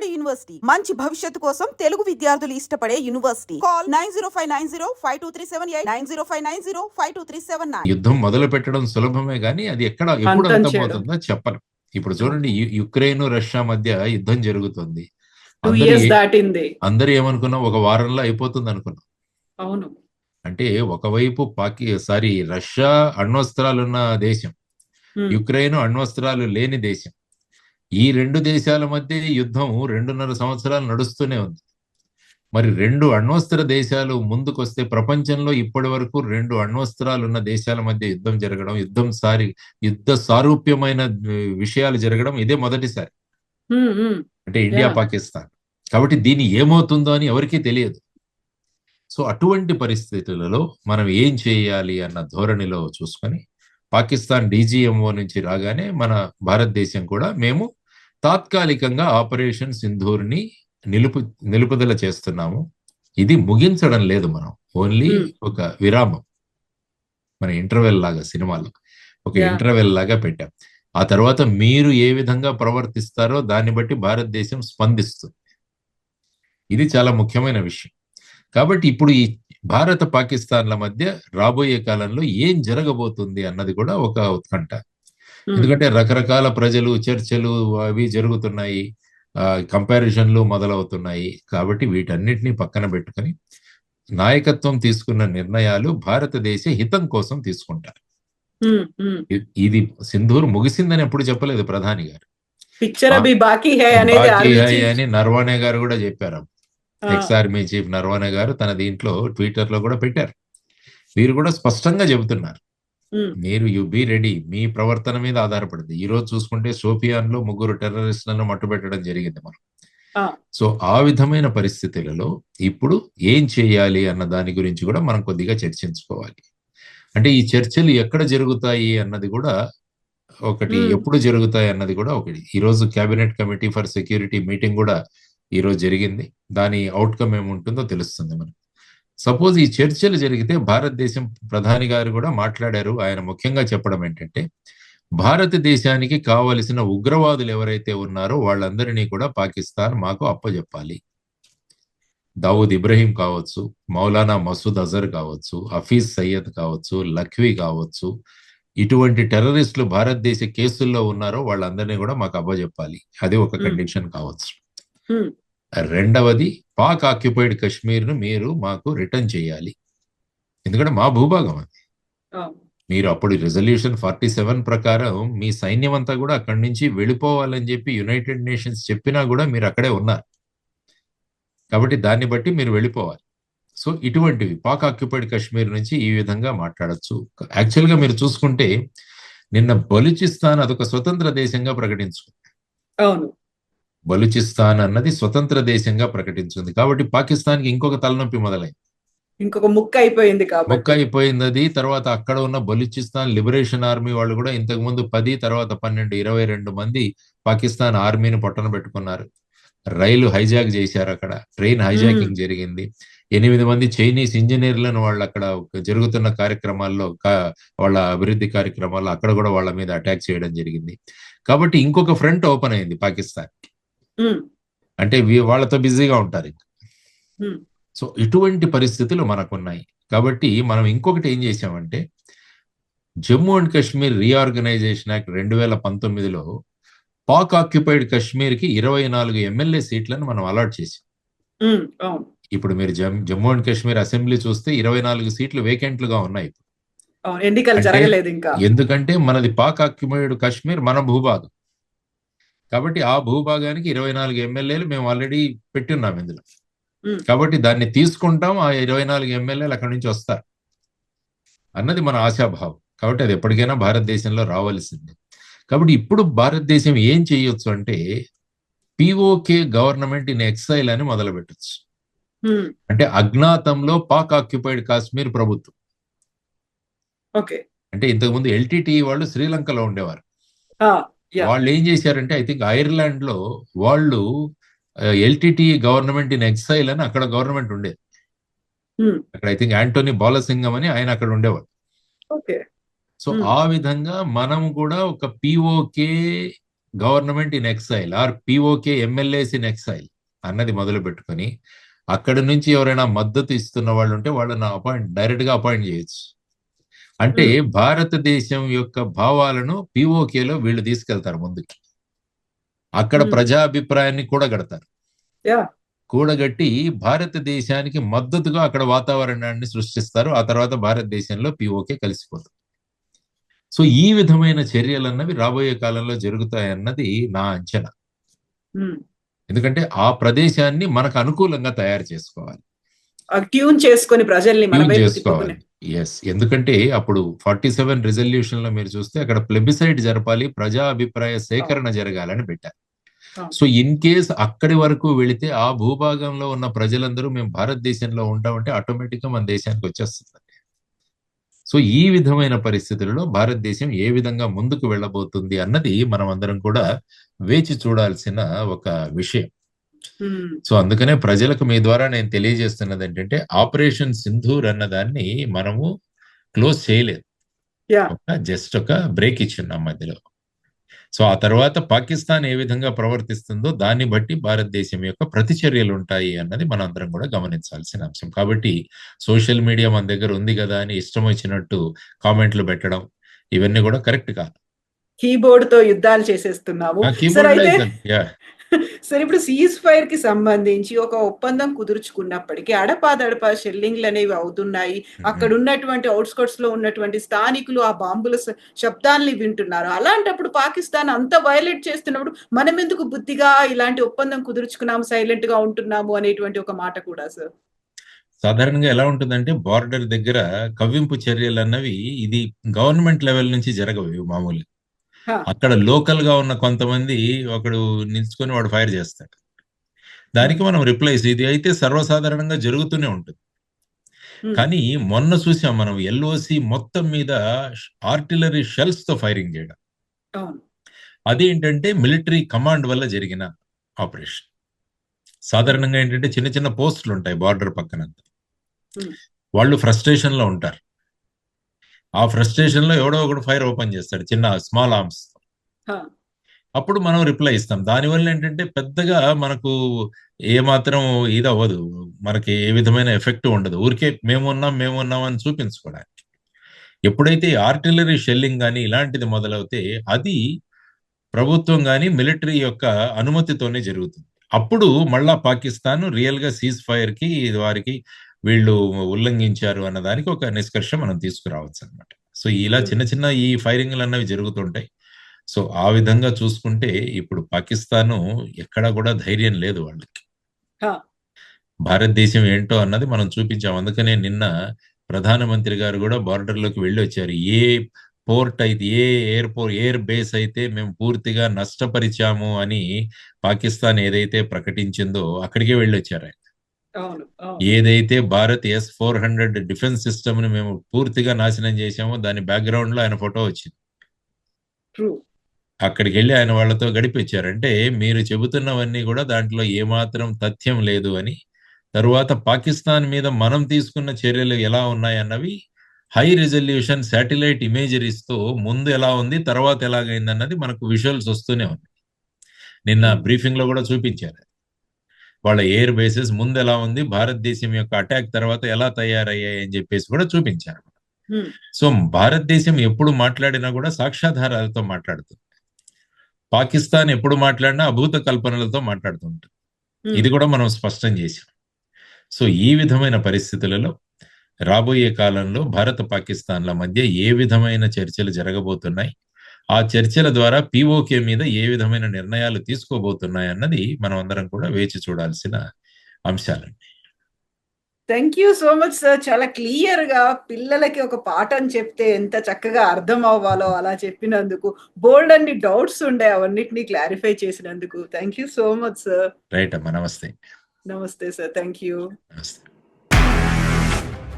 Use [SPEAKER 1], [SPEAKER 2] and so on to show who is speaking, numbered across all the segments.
[SPEAKER 1] Kakinada university మంచి భవిష్యత్తు కోసం తెలుగు విద్యార్థులు ఇష్టపడే యూనివర్సిటీ. కాల్ 9059052378 9059052379.
[SPEAKER 2] యుద్ధం మొదలు పెట్టడం సులభమే గానీ అది ఎప్పుడు అంతమవుతుందో చెప్పరు. ఇప్పుడు చూడండి, యుక్రెయిన్ రష్యా మధ్య యుద్ధం జరుగుతుంది. అందరూ ఏమనుకున్నాం, ఒక వారంలో అయిపోతుంది అనుకున్నాం.
[SPEAKER 3] అవును.
[SPEAKER 2] అంటే ఒకవైపు రష్యా అణ్వస్త్రాలున్న దేశం, యుక్రెయిన్ అణ్వస్త్రాలు లేని దేశం. ఈ రెండు దేశాల మధ్య యుద్ధం 2.5 సంవత్సరాలు నడుస్తూనే ఉంది. మరి 2 అణ్వస్త్ర దేశాలు ముందుకొస్తే, ప్రపంచంలో ఇప్పటి వరకు 2 అణ్వస్త్రాలు ఉన్న దేశాల మధ్య యుద్ధం జరగడం, యుద్ధ సారూప్యమైన విషయాలు జరగడం ఇదే మొదటిసారి. అంటే ఇండియా పాకిస్తాన్. కాబట్టి దీని ఏమవుతుందో అని ఎవరికీ తెలియదు. సో అటువంటి పరిస్థితులలో మనం ఏం చేయాలి అన్న ధోరణిలో చూసుకొని, పాకిస్తాన్ DGMO నుంచి రాగానే మన భారతదేశం కూడా మేము తాత్కాలికంగా ఆపరేషన్ సింధూర్ని నిలుపుదల చేస్తున్నాము. ఇది ముగించడం లేదు, మనం ఓన్లీ ఒక విరామం. మన ఇంటర్వెల్ లాగా, సినిమాలో ఒక ఇంటర్వెల్ లాగా పెట్టాం. ఆ తర్వాత మీరు ఏ విధంగా ప్రవర్తిస్తారో దాన్ని బట్టి భారతదేశం స్పందిస్తుంది. ఇది చాలా ముఖ్యమైన విషయం. కాబట్టి ఇప్పుడు ఈ భారత పాకిస్తాన్ల మధ్య రాబోయే కాలంలో ఏం జరగబోతుంది అన్నది కూడా ఒక ఉత్కంఠ. ఎందుకంటే రకరకాల ప్రజలు, చర్చలు అవి జరుగుతున్నాయి, కంపారిజన్లు మొదలవుతున్నాయి. కాబట్టి వీటన్నిటిని పక్కన పెట్టుకొని నాయకత్వం తీసుకున్న నిర్ణయాలు భారతదేశ హితం కోసం తీసుకుంటారు. ఇది సింధూర్ ముగిసిందని ఎప్పుడు చెప్పలేదు ప్రధాని గారు. బాకీ హై అని నర్వానే గారు కూడా చెప్పారు. ఎక్స్ ఆర్మీ చీఫ్ నర్వానే గారు తన దీంట్లో ట్విట్టర్ లో కూడా పెట్టారు. వీరు కూడా స్పష్టంగా చెబుతున్నారు, మీరు యు బీ రెడీ, మీ ప్రవర్తన మీద ఆధారపడింది. ఈ రోజు చూసుకుంటే షోపియాన్ లో 3 టెర్రరిస్టులను మట్టుబెట్టడం జరిగింది మనం. సో ఆ విధమైన పరిస్థితులలో ఇప్పుడు ఏం చేయాలి అన్న దాని గురించి కూడా మనం కొద్దిగా చర్చించుకోవాలి. అంటే ఈ చర్చలు ఎక్కడ జరుగుతాయి అన్నది కూడా ఒకటి, ఎప్పుడు జరుగుతాయి అన్నది కూడా ఒకటి. ఈ రోజు cabinet committee for security meeting కూడా ఈ రోజు జరిగింది. దాని అవుట్కమ్ ఏముంటుందో తెలుస్తుంది మనకు. సపోజ్ ఈ చర్చలు జరిగితే, భారతదేశం ప్రధాని గారు కూడా మాట్లాడారు. ఆయన ముఖ్యంగా చెప్పడం ఏంటంటే, భారతదేశానికి కావలసిన ఉగ్రవాదులు ఎవరైతే ఉన్నారో వాళ్ళందరినీ కూడా పాకిస్తాన్ మాకు అప్పజెప్పాలి. దావూద్ ఇబ్రహీం కావచ్చు, మౌలానా మసూద్ అజర్ కావచ్చు, హఫీజ్ సయ్యద్ కావచ్చు, లఖ్వీ కావచ్చు, ఇటువంటి టెర్రరిస్టులు భారతదేశ కేసుల్లో ఉన్నారో వాళ్ళందరినీ కూడా మాకు అప్పజెప్పాలి. అది ఒక కండిషన్ కావచ్చు. రెండవది, పాక్ ఆక్యుపైడ్ కశ్మీర్ ను మీరు మాకు రిటర్న్ చేయాలి. ఎందుకంటే మా భూభాగం అది. మీరు అప్పుడు రిజల్యూషన్ 47 ప్రకారం మీ సైన్యం అంతా కూడా అక్కడి నుంచి వెళ్ళిపోవాలని చెప్పి యునైటెడ్ నేషన్స్ చెప్పినా కూడా మీరు అక్కడే ఉన్నారు. కాబట్టి దాన్ని బట్టి మీరు వెళ్ళిపోవాలి. సో ఇటువంటివి పాక్ ఆక్యుపైడ్ కశ్మీర్ నుంచి ఈ విధంగా మాట్లాడచ్చు. యాక్చువల్గా మీరు చూసుకుంటే, నిన్న బలూచిస్తాన్ అదొక స్వతంత్ర దేశంగా ప్రకటించుకుంది. అవును, బలూచిస్తాన్ అన్నది స్వతంత్ర దేశంగా ప్రకటించింది. కాబట్టి పాకిస్తాన్కి ఇంకొక తలనొప్పి మొదలైంది,
[SPEAKER 3] ఇంకొక ముక్క అయిపోయింది
[SPEAKER 2] అది. తర్వాత అక్కడ ఉన్న బలూచిస్తాన్ లిబరేషన్ ఆర్మీ వాళ్ళు కూడా ఇంతకు ముందు 10, తర్వాత 12, 22 మంది పాకిస్తాన్ ఆర్మీని పొట్టన పెట్టుకున్నారు. రైలు హైజాక్ చేశారు, అక్కడ ట్రైన్ హైజాకింగ్ జరిగింది. 8 మంది చైనీస్ ఇంజనీర్లను వాళ్ళు అక్కడ జరుగుతున్న కార్యక్రమాల్లో, వాళ్ళ అభివృద్ధి కార్యక్రమాల్లో అక్కడ కూడా వాళ్ళ మీద అటాక్ చేయడం జరిగింది. కాబట్టి ఇంకొక ఫ్రంట్ ఓపెన్ అయింది పాకిస్తాన్. అంటే వాళ్ళతో బిజీగా ఉంటారు. సో ఇటువంటి పరిస్థితులు మనకున్నాయి. కాబట్టి మనం ఇంకొకటి ఏం చేసామంటే, Jammu and Kashmir reorganisation act 2019లో పాక్ ఆక్యుపైడ్ కశ్మీర్ కి 24 ఎమ్మెల్యే సీట్లను మనం అలాట్ చేసాం. ఇప్పుడు మీరు జమ్మూ అండ్ కాశ్మీర్ అసెంబ్లీ చూస్తే 24 సీట్లు వేకెంట్లుగా ఉన్నాయి. ఎందుకంటే మనది పాక్ ఆక్యుపైడ్ కశ్మీర్ మన భూభాగం. కాబట్టి ఆ భూభాగానికి 24 ఎమ్మెల్యేలు మేము ఆల్రెడీ పెట్టున్నాం ఇందులో. కాబట్టి దాన్ని తీసుకుంటాం, ఆ 24 ఎమ్మెల్యేలు అక్కడి నుంచి వస్తారు అన్నది మన ఆశాభావం. కాబట్టి అది ఎప్పటికైనా భారతదేశంలో రావాల్సిందే. కాబట్టి ఇప్పుడు భారతదేశం ఏం చేయొచ్చు అంటే, POK గవర్నమెంట్ ఇన్ ఎక్సైల్ అని మొదలు పెట్టచ్చు. అంటే అజ్ఞాతంలో పాక్ ఆక్యుపైడ్ కాశ్మీర్ ప్రభుత్వం. అంటే ఇంతకుముందు LTTE వాళ్ళు శ్రీలంకలో ఉండేవారు. వాళ్ళు ఏం చేశారంటే, ఐ థింక్ ఐర్లాండ్ లో వాళ్ళు LTTE గవర్నమెంట్ ఇన్ ఎక్సైల్ అని అక్కడ గవర్నమెంట్ ఉండేది. అక్కడ ఐ థింక్ యాంటోనీ బాలసింగం అని ఆయన అక్కడ ఉండేవాడు. సో ఆ విధంగా మనం కూడా ఒక POK government in exile or PoK MLAs in exile అన్నది మొదలు పెట్టుకొని అక్కడి నుంచి ఎవరైనా మద్దతు ఇస్తున్న వాళ్ళు ఉంటే వాళ్ళని డైరెక్ట్ గా అపాయింట్ చేయొచ్చు. అంటే భారతదేశం యొక్క భావాలను పిఓకేలో వీళ్ళు తీసుకెళ్తారు ముందుకి. అక్కడ ప్రజాభిప్రాయాన్ని కూడగడతారు. కూడగట్టి భారతదేశానికి మద్దతుగా అక్కడ వాతావరణాన్ని సృష్టిస్తారు. ఆ తర్వాత భారతదేశంలో పిఓకే కలిసిపోతుంది. సో ఈ విధమైన చర్యలు అన్నవి రాబోయే కాలంలో జరుగుతాయన్నది నా అంచనా. ఎందుకంటే ఆ ప్రదేశాన్ని మనకు అనుకూలంగా తయారు చేసుకోవాలి,
[SPEAKER 3] ట్యూన్ చేసుకొని ప్రజల్ని
[SPEAKER 2] చేసుకోవాలి. ఎస్, ఎందుకంటే అప్పుడు 47 రిజల్యూషన్ లో మీరు చూస్తే అక్కడ ప్లెబిసైడ్ జరపాలి, ప్రజా అభిప్రాయ సేకరణ జరగాలని పెట్టారు. సో ఇన్ కేస్ అక్కడి వరకు వెళితే ఆ భూభాగంలో ఉన్న ప్రజలందరూ మేము భారతదేశంలో ఉంటామంటే ఆటోమేటిక్ గా మన దేశానికి వచ్చేస్తుంది. సో ఈ విధమైన పరిస్థితులలో భారతదేశం ఏ విధంగా ముందుకు వెళ్ళబోతుంది అన్నది మనం అందరం కూడా వేచి చూడాల్సిన ఒక విషయం. సో అందుకనే ప్రజలకు మీ ద్వారా నేను తెలియజేస్తున్నది ఏంటంటే ఆపరేషన్ సింధూర్ అన్నదాన్ని మనము క్లోజ్ చేయలేదు, జస్ట్ ఒక బ్రేక్ ఇచ్చున్నాం మధ్యలో. సో ఆ తర్వాత పాకిస్తాన్ ఏ విధంగా ప్రవర్తిస్తుందో దాన్ని బట్టి భారతదేశం యొక్క ప్రతిచర్యలు ఉంటాయి అన్నది మనం అందరం కూడా గమనించాల్సిన అంశం. కాబట్టి సోషల్ మీడియా మన దగ్గర ఉంది కదా అని ఇష్టం వచ్చినట్టు కామెంట్లు పెట్టడం ఇవన్నీ కూడా కరెక్ట్ కాదు.
[SPEAKER 3] కీబోర్డ్ తో యుద్ధాలు చేసేస్తున్నాము. సరే, ఇప్పుడు సీజ్ ఫైర్ కి సంబంధించి ఒక ఒప్పందం కుదుర్చుకున్నప్పటికీ అడపాదడపా షెల్లింగ్లు అనేవి అవుతున్నాయి. అక్కడ ఉన్నటువంటి అవుట్స్కట్స్ లో ఉన్నటువంటి స్థానికులు ఆ బాంబుల శబ్దాన్ని వింటున్నారు. అలాంటప్పుడు పాకిస్తాన్ అంత వైలేట్ చేస్తున్నప్పుడు మనం ఎందుకు బుద్ధిగా ఇలాంటి ఒప్పందం కుదుర్చుకున్నాము, సైలెంట్ గా ఉంటున్నాము అనేటువంటి ఒక మాట కూడా సార్.
[SPEAKER 2] సాధారణంగా ఎలా ఉంటుందంటే బార్డర్ దగ్గర కవ్వింపు చర్యలు అన్నవి ఇది గవర్నమెంట్ లెవెల్ నుంచి జరగవు మామూలు. అక్కడ లోకల్ గా ఉన్న కొంతమంది ఒకడు నిల్చుకొని వాడు ఫైర్ చేస్తాడు, దానికి మనం రిప్లైస్ ఇది అయితే సర్వసాధారణంగా జరుగుతూనే ఉంటుంది. కానీ మొన్న చూసాం మనం ఎల్ఓసి మొత్తం మీద ఆర్టిలరీ షెల్స్ తో ఫైరింగ్ చేయడం. అదేంటంటే మిలిటరీ కమాండ్ వల్ల జరిగిన ఆపరేషన్. సాధారణంగా ఏంటంటే చిన్న చిన్న పోస్టులు ఉంటాయి బార్డర్ పక్కనంతా, వాళ్ళు ఫ్రస్ట్రేషన్ లో ఉంటారు. ఆ ఫ్రస్ట్రేషన్ లో ఎవడో ఒకడు ఫైర్ ఓపెన్ చేస్తాడు చిన్న స్మాల్ ఆర్మ్స్, అప్పుడు మనం రిప్లై ఇస్తాం. దానివల్ల ఏంటంటే పెద్దగా మనకు ఏమాత్రం ఇది అవ్వదు, మనకి ఏ విధమైన ఎఫెక్ట్ ఉండదు, ఊరికే మేమున్నాం అని చూపించుకోవడానికి. ఎప్పుడైతే ఆర్టిలరీ షెల్లింగ్ కానీ ఇలాంటిది మొదలవుతే అది ప్రభుత్వం కానీ మిలిటరీ యొక్క అనుమతితోనే జరుగుతుంది. అప్పుడు మళ్ళా పాకిస్తాన్ రియల్ గా సీజ్ ఫైర్ కి వారికి వీళ్ళు ఉల్లంఘించారు అన్నదానికి ఒక నిష్కర్ష మనం తీసుకురావచ్చు అనమాట. సో ఇలా చిన్న చిన్న ఈ ఫైరింగ్లు అన్నవి జరుగుతుంటాయి. సో ఆ విధంగా చూసుకుంటే ఇప్పుడు పాకిస్తాన్ ఎక్కడా కూడా ధైర్యం లేదు వాళ్ళకి. భారతదేశం ఏంటో అన్నది మనం చూపించాం. అందుకనే నిన్న ప్రధానమంత్రి గారు కూడా బార్డర్ లోకి వెళ్ళి వచ్చారు. ఏ పోర్ట్ అయితే ఎయిర్ బేస్ అయితే మేము పూర్తిగా నష్టపరిచాము అని పాకిస్తాన్ ఏదైతే ప్రకటించిందో అక్కడికే వెళ్ళి వచ్చారు ఆయన. ఏదైతే భారత్ S-400 డిఫెన్స్ సిస్టమ్ ని మేము పూర్తిగా నాశనం చేశామో దాని బ్యాక్గ్రౌండ్ లో ఆయన ఫోటో వచ్చింది. అక్కడికి వెళ్ళి ఆయన వాళ్ళతో గడిపించారంటే మీరు చెబుతున్నవన్నీ కూడా దాంట్లో ఏమాత్రం తథ్యం లేదు అని. తరువాత పాకిస్తాన్ మీద మనం తీసుకున్న చర్యలు ఎలా ఉన్నాయన్నవి హై రిజల్యూషన్ శాటిలైట్ ఇమేజరీస్ తో ముందు ఎలా ఉంది తర్వాత ఎలాగైంది అన్నది మనకు విజువల్స్ వస్తూనే ఉంది. నిన్న బ్రీఫింగ్ లో కూడా చూపించారు వాళ్ళ ఎయిర్ బేసెస్ ముందు ఎలా ఉంది, భారతదేశం యొక్క అటాక్ తర్వాత ఎలా తయారయ్యాయి అని చెప్పేసి కూడా చూపించారు. సో భారతదేశం ఎప్పుడు మాట్లాడినా కూడా సాక్ష్యాధారాలతో మాట్లాడుతుంది, పాకిస్తాన్ ఎప్పుడు మాట్లాడినా అభూత కల్పనలతో మాట్లాడుతుంటుంది. ఇది కూడా మనం స్పష్టం చేశాం. సో ఈ విధమైన పరిస్థితులలో రాబోయే కాలంలో భారత పాకిస్తాన్ల మధ్య ఏ విధమైన చర్చలు జరగబోతున్నాయి, ఆ చర్చల ద్వారా పిఓకే మీద ఏ విధమైన నిర్ణయాలు తీసుకోబోతున్నాయి అన్నది మనం అందరం కూడా వేచి చూడాల్సిన అంశాలండి.
[SPEAKER 3] Thank you so much sir. చాలా క్లియర్ గా పిల్లలకి ఒక పాఠం చెప్తే ఎంత చక్కగా అర్థం అవ్వాలో అలా చెప్పినందుకు, బోల్డ్ అన్ని డౌట్స్ ఉండే అవన్నిటిని క్లారిఫై చేసినందుకు thank you so much sir.
[SPEAKER 2] Right అమ్మా, నమస్తే.
[SPEAKER 3] నమస్తే సార్, థ్యాంక్ యూ.
[SPEAKER 2] నమస్తే.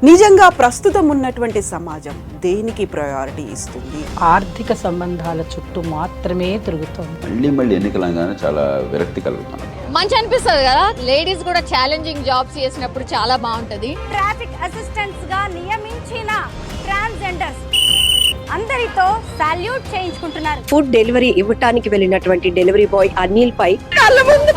[SPEAKER 1] నిజంగా ప్రస్తుతం ఉన్నటువంటి సమాజం దేనికి ప్రయారిటీ ఇస్తుంది?
[SPEAKER 4] ఆర్థిక సంబంధాల చుట్టూ మాత్రమే తిరుగుతోంది.
[SPEAKER 5] మళ్ళీ ఎన్నికలంగానే చాలా విరక్తి కలుగుతాను.
[SPEAKER 6] మంచి అనిపిస్తుంది కదా, లేడీస్ కూడా ఛాలెంజింగ్ జాబ్స్ చేసినప్పుడు చాలా బాగుంటది.
[SPEAKER 7] ట్రాఫిక్ అసిస్టెంట్స్ గా నియమించిన ట్రాన్స్జెండర్స్ అందరితో సాల్యూట్ చేయించుకుంటున్నారు.
[SPEAKER 8] ఫుడ్ డెలివరీ ఇవ్వటానికి వెళ్ళినటువంటి డెలివరీ బాయ్ అనిల్ పై
[SPEAKER 7] కళ్ళ ముందు